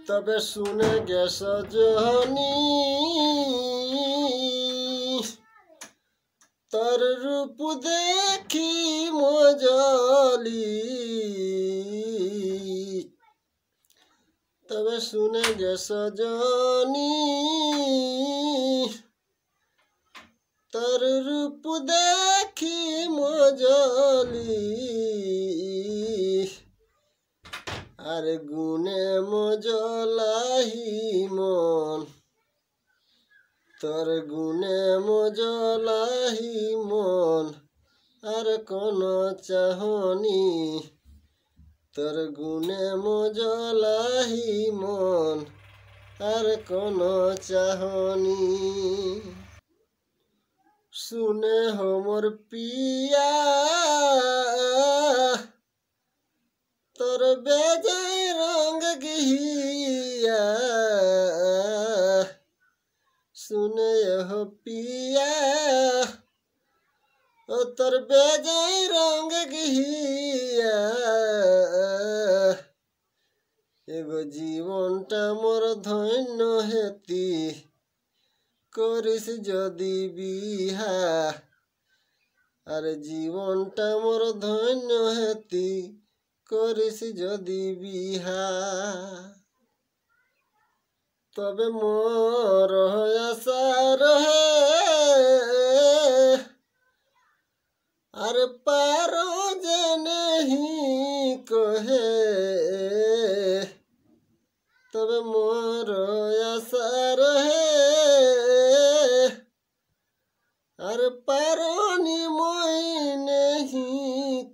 তবে শুনে গেছ জহনি তোর রূপ দেখি মজলি। তবে শুনে গেছ জহনি তোর রূপ দেখি মজলি। আর গুনে মজলাহি মন তোর গুনে মজলাহি মন। আর কোন চাহনি তোর গুনে মজলাহি মন। আর কোন চাহনি শুনে হো মোর পিয়া তোর বেজায় রঙ গিয়া। শুনে হো পিয়া ও তোর বেজায় রঙ গিয়া। এগো জীবনটা মোর ধন্য হেতি করিস যদি বিহা। আর জীবনটা মোর ধন্য হেতি করিস যদি বিহা। তবে মোর আশা রহে আর পারো যে নেহি কহে। তবে মোর আশা রহে আর পারনি মই নেহি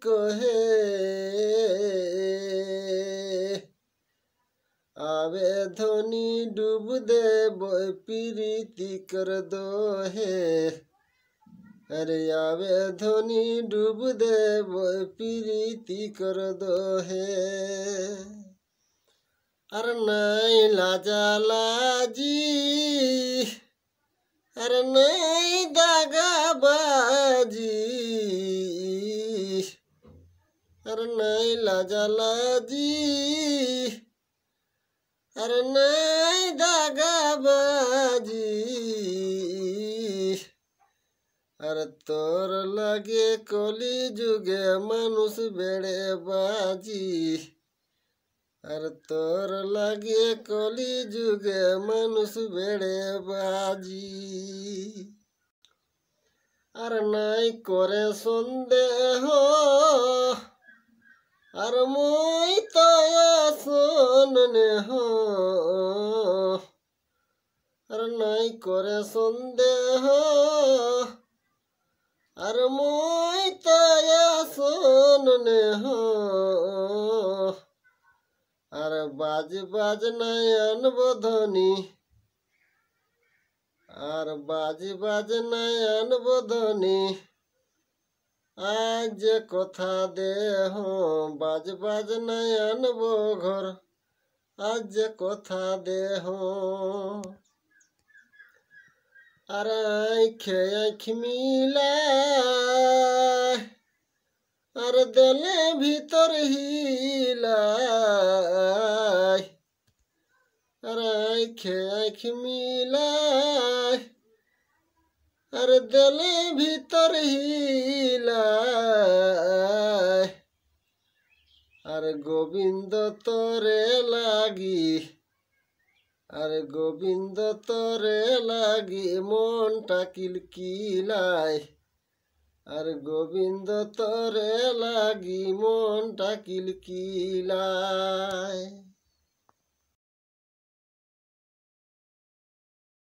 কহে। आवे धोनी डूब दे बोय प्रीति कर दो है। अरे आवे धोनी डूब दे बोय प्रीति कर दो है। अरे नाई लाजा लाजी अरे नाई दागा बाजी। अरे नाई लाजा लाजी अरे नाई दागाबाजी। अरे तोर लगे कली जुगे मानुष बेड़े बाजी। अरे तोर लगे कली जुगे मानुष बेड़े बाजी। अरे नाई करे सन्देह আর মই তয়া শোনে হো। আর নাই করে সন্দেহ আর মই তয়া শোনে হো। আর বাজ নাই আনবধনি আর বাজ নাই আনবধনি। आज कथा दे हो बाज नहीं आनबो घर। आज कथा दे हो अरे आँख मिला अरे दिले भीतर हिला। अरे आँख मिला अरे दिले भीतर हिला। अरे गोविंद तोरे लागी अरे गोविंद तोरे लागी मनटा किलकिलाय। अरे गोविंद तोरे लागी मनटा किलकिलाय।